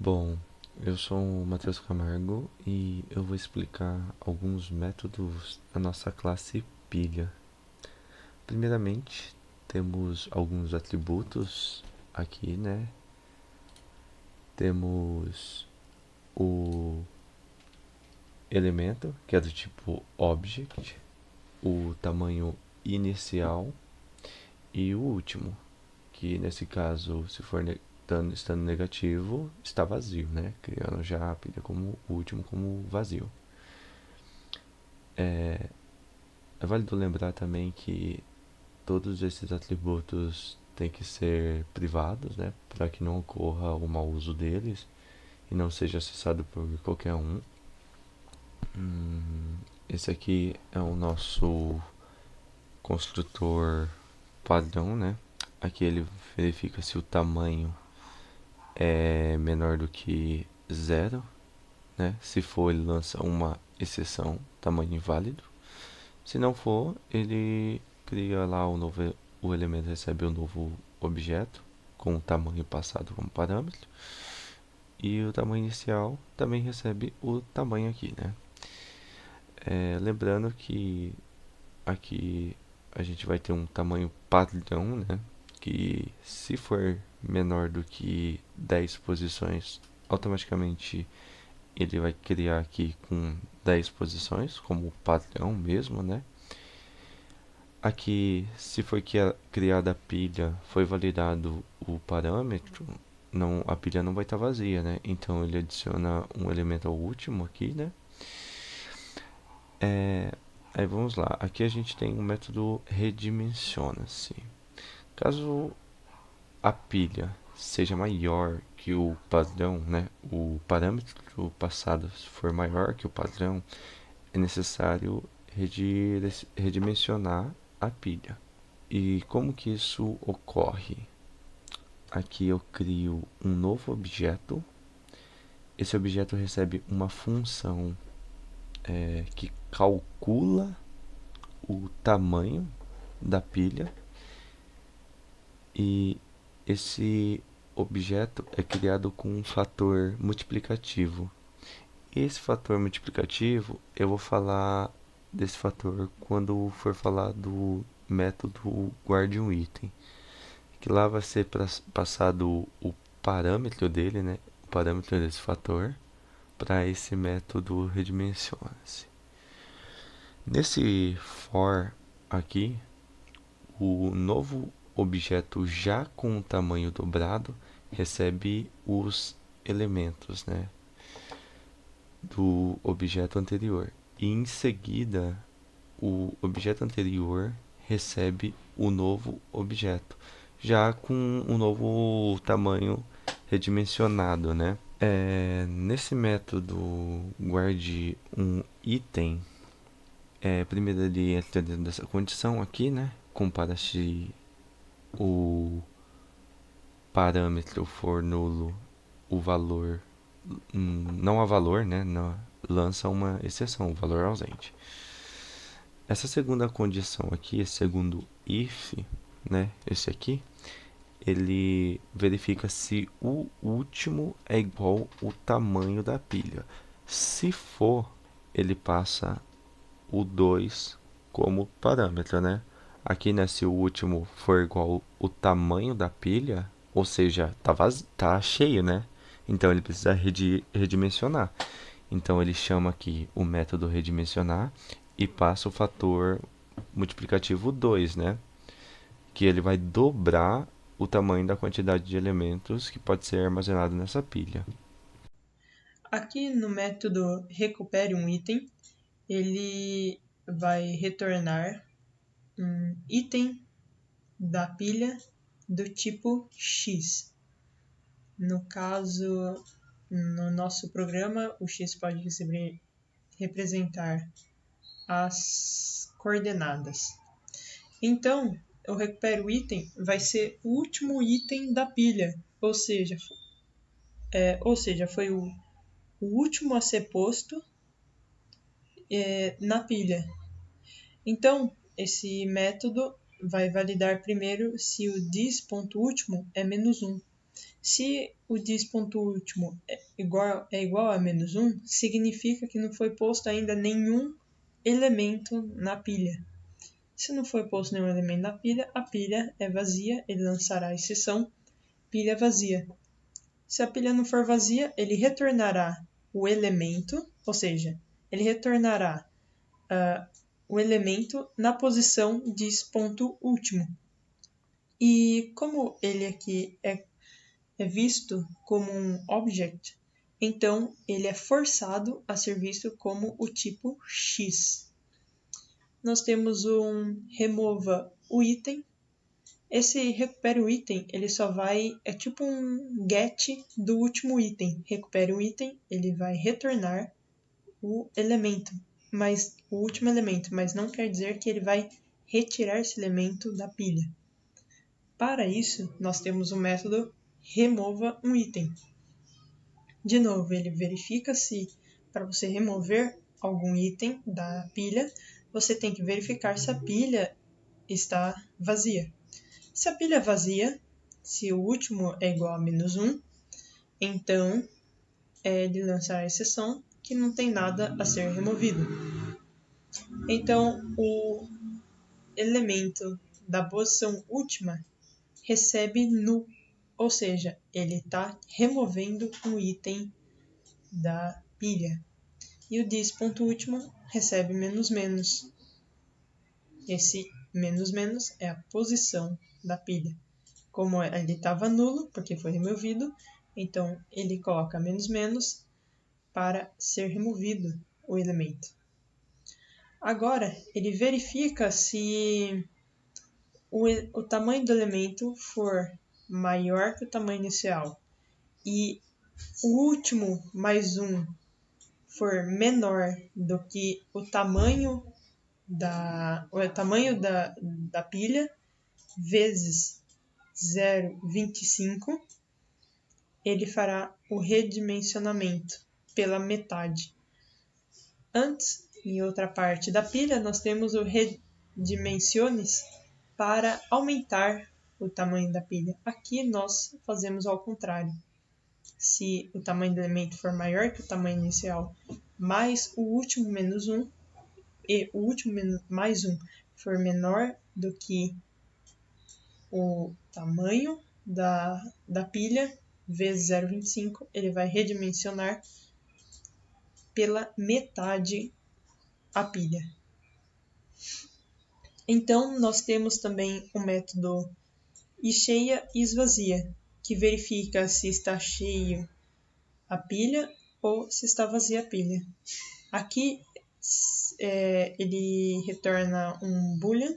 Bom, eu sou o Matheus Camargo e eu vou explicar alguns métodos da nossa classe pilha. Primeiramente, temos alguns atributos aqui, né? Temos o elemento, que é do tipo object, o tamanho inicial e o último, que nesse caso, se for estando negativo, está vazio, né? Criando já a pilha como o último como vazio. É válido lembrar também que todos esses atributos têm que ser privados, né? Para que não ocorra o mau uso deles e não seja acessado por qualquer um. Esse aqui é o nosso construtor padrão, né? Aqui ele verifica se o tamanho é menor do que zero, né? Se for, ele lança uma exceção, tamanho inválido. Se não for, ele cria lá o elemento recebe um novo objeto com o tamanho passado como parâmetro e o tamanho inicial também recebe o tamanho aqui, né? Lembrando que aqui a gente vai ter um tamanho padrão, né? Que se for menor do que 10 posições, automaticamente ele vai criar aqui com 10 posições, como padrão mesmo, né? Aqui, se foi criada a pilha, foi validado o parâmetro, não, a pilha não vai estar vazia, né? Então ele adiciona um elemento ao último aqui, né? Aí vamos lá. Aqui a gente tem um método redimensiona-se. Caso a pilha seja maior que o padrão, né? O parâmetro passado for maior que o padrão, é necessário redimensionar a pilha. E como que isso ocorre? Aqui eu crio um novo objeto. Esse objeto recebe uma função que calcula o tamanho da pilha e esse objeto é criado com um fator multiplicativo. Esse fator multiplicativo eu vou falar desse fator quando for falar do método guarde um item, que lá vai ser passado o parâmetro dele, né? O parâmetro desse fator para esse método redimensiona-se. Nesse for aqui, o novo objeto já com o tamanho dobrado recebe os elementos, né, do objeto anterior. E em seguida, o objeto anterior recebe o novo objeto, já com o novo tamanho redimensionado, né? Nesse método guarde um item, primeiro ele entra dentro dessa condição aqui, né? Compara se o parâmetro for nulo, o valor, não há valor, né? Não, lança uma exceção, o valor ausente. Essa segunda condição aqui, esse segundo if, né? Esse aqui, ele verifica se o último é igual ao tamanho da pilha. Se for, ele passa o 2 como parâmetro, né? Aqui, né, se o último for igual ao tamanho da pilha, ou seja, tá cheio, né? Então ele precisa redimensionar. Então ele chama aqui o método redimensionar e passa o fator multiplicativo 2, né? Que ele vai dobrar o tamanho da quantidade de elementos que pode ser armazenado nessa pilha. Aqui no método recupere um item, ele vai retornar um item da pilha do tipo X. No caso, no nosso programa, o X pode representar as coordenadas. Então, o recupere o item vai ser o último item da pilha, ou seja, foi o último a ser posto na pilha. Então, esse método vai validar primeiro se o dis.último é menos 1. Se o dis.último é igual a menos 1, significa que não foi posto ainda nenhum elemento na pilha. Se não foi posto nenhum elemento na pilha, a pilha é vazia, ele lançará a exceção pilha vazia. Se a pilha não for vazia, ele retornará o elemento, ou seja, ele retornará o elemento na posição dis.último. E como ele aqui é visto como um object, então ele é forçado a ser visto como o tipo X. Nós temos um remova o item. Esse recupere o item, ele só vai, é tipo um get do último item. Recupere o item, ele vai retornar o elemento, mas o último elemento, mas não quer dizer que ele vai retirar esse elemento da pilha. Para isso, nós temos o método remova um item. De novo, ele verifica se, para você remover algum item da pilha, você tem que verificar se a pilha está vazia. Se a pilha é vazia, se o último é igual a menos 1, então é de lançar a exceção que não tem nada a ser removido. Então, o elemento da posição última recebe null, ou seja, ele está removendo um item da pilha. E o dis.último recebe menos menos. Esse menos menos é a posição da pilha. Como ele estava nulo, porque foi removido, então ele coloca menos menos para ser removido o elemento. Agora, ele verifica se o tamanho do elemento for maior que o tamanho inicial e o último mais 1 for menor do que o tamanho da pilha vezes 0,25, ele fará o redimensionamento pela metade. Antes, em outra parte da pilha, nós temos o redimensiones para aumentar o tamanho da pilha. Aqui nós fazemos ao contrário. Se o tamanho do elemento for maior que o tamanho inicial, mais o último menos 1, e o último mais 1 for menor do que o tamanho da pilha, vezes 0,25, ele vai redimensionar pela metade a pilha. Então, nós temos também o método e cheia e esvazia, que verifica se está cheio a pilha ou se está vazia a pilha. Aqui ele retorna um boolean,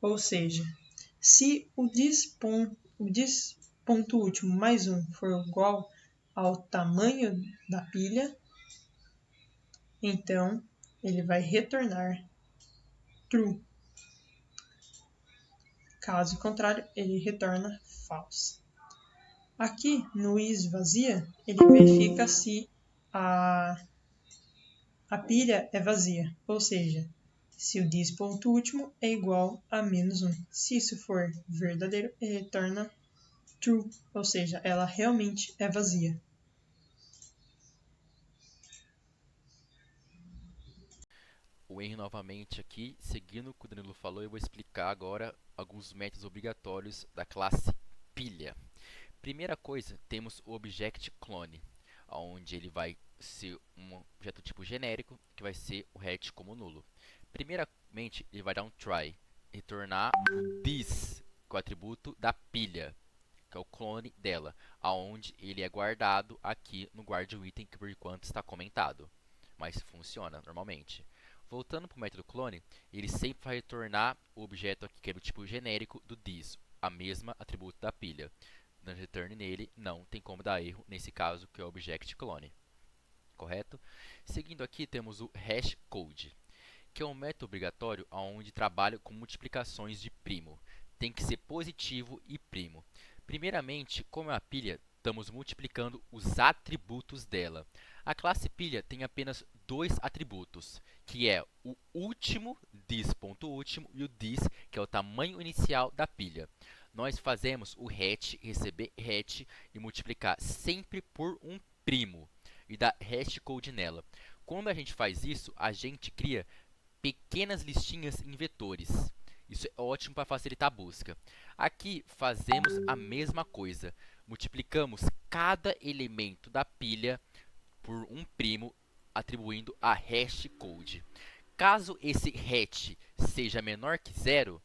ou seja, se o dis.último mais 1 for igual ao tamanho da pilha, então ele vai retornar true. Caso contrário, ele retorna false. Aqui no isVazia, ele verifica se a pilha é vazia, ou seja, se o dis.último é igual a menos 1. Se isso for verdadeiro, ele retorna true, ou seja, ela realmente é vazia. O Henry novamente aqui, seguindo o que o Danilo falou, eu vou explicar agora alguns métodos obrigatórios da classe pilha. Primeira coisa, temos o Object Clone, onde ele vai ser um objeto tipo genérico, que vai ser o hat como nulo. Primeiramente, ele vai dar um try, retornar o this, que é o atributo da pilha, que é o clone dela, aonde ele é guardado aqui no guard item, que por enquanto está comentado, mas funciona normalmente. Voltando para o método clone, ele sempre vai retornar o objeto aqui, que é do tipo genérico do this, a mesma atributo da pilha. Dando return nele, não tem como dar erro, nesse caso, que é o object clone. Correto? Seguindo aqui, temos o hash code, que é um método obrigatório onde trabalha com multiplicações de primo. Tem que ser positivo e primo. Primeiramente, como é uma pilha, estamos multiplicando os atributos dela. A classe pilha tem apenas dois atributos, que é o último, this.último, e o this, que é o tamanho inicial da pilha. Nós fazemos o hat receber hat e multiplicar sempre por um primo e dar hashcode nela. Quando a gente faz isso, a gente cria pequenas listinhas em vetores. Isso é ótimo para facilitar a busca. Aqui fazemos a mesma coisa. Multiplicamos cada elemento da pilha por um primo, atribuindo a hashcode. Caso esse hash seja menor que zero,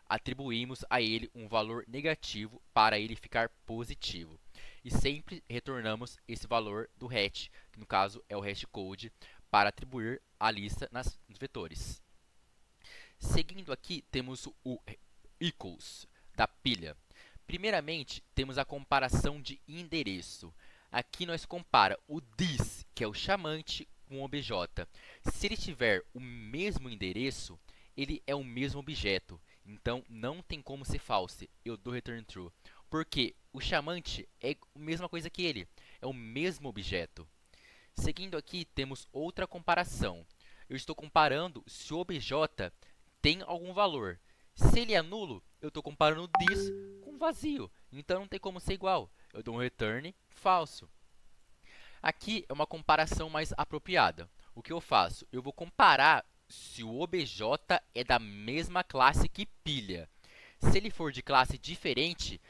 atribuímos a ele um valor negativo para ele ficar positivo. E sempre retornamos esse valor do hash, que no caso é o hashcode, para atribuir a lista nos vetores. Seguindo aqui, temos o equals da pilha. Primeiramente, temos a comparação de endereço. Aqui nós compara o this, que é o chamante, com o obj. Se ele tiver o mesmo endereço, ele é o mesmo objeto. Então, não tem como ser false. Eu dou return true. Porque o chamante é a mesma coisa que ele. É o mesmo objeto. Seguindo aqui, temos outra comparação. Eu estou comparando se o obj tem algum valor. Se ele é nulo, eu estou comparando this com vazio. Então, não tem como ser igual. Eu dou um return falso. Aqui é uma comparação mais apropriada. O que eu faço? Eu vou comparar se o obj é da mesma classe que pilha. Se ele for de classe diferente,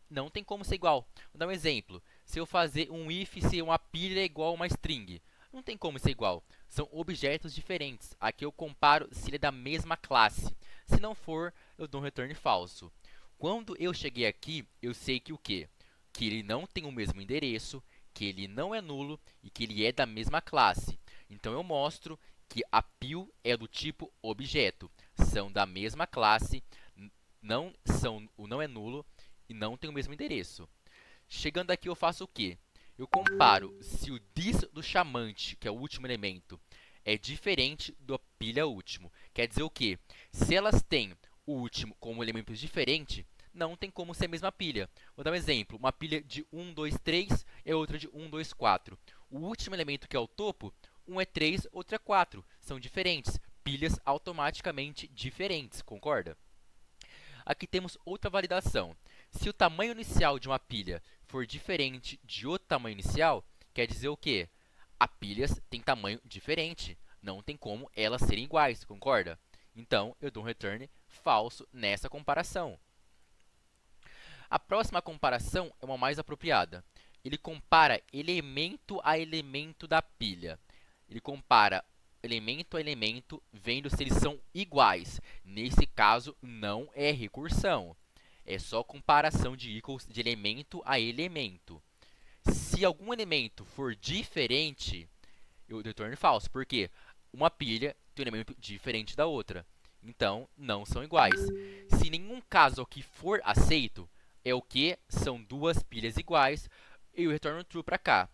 não tem como ser igual. Vou dar um exemplo. Se eu fazer um if se uma pilha é igual a uma string, não tem como ser igual. São objetos diferentes. Aqui eu comparo se ele é da mesma classe. Se não for, eu dou um return falso. Quando eu cheguei aqui, eu sei que o quê? Que ele não tem o mesmo endereço, que ele não é nulo e que ele é da mesma classe. Então, eu mostro que a pil é do tipo objeto. São da mesma classe, não é nulo e não tem o mesmo endereço. Chegando aqui, eu faço o quê? Eu comparo se o this do chamante, que é o último elemento, é diferente da pilha último. Quer dizer o quê? Se elas têm o último como elemento diferente, não tem como ser a mesma pilha. Vou dar um exemplo. Uma pilha de 1, 2, 3 e outra de 1, 2, 4. O último elemento, que é o topo, um é 3, outro é 4. São diferentes. Pilhas automaticamente diferentes, concorda? Aqui temos outra validação. Se o tamanho inicial de uma pilha for diferente de outro tamanho inicial, quer dizer o quê? As pilhas têm tamanho diferente. Não tem como elas serem iguais, concorda? Então, eu dou um return falso nessa comparação. A próxima comparação é uma mais apropriada. Ele compara elemento a elemento da pilha. Ele compara elemento a elemento, vendo se eles são iguais. Nesse caso, não é recursão. É só comparação de equals de elemento a elemento. Se algum elemento for diferente, eu retorno falso, porque uma pilha tem um elemento diferente da outra. Então, não são iguais. Se nenhum caso aqui for aceito, é o que? São duas pilhas iguais e eu retorno true para cá.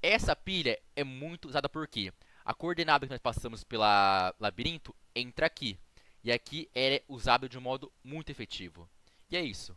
Essa pilha é muito usada porque a coordenada que nós passamos pela labirinto entra aqui. E aqui é usado de um modo muito efetivo. E é isso.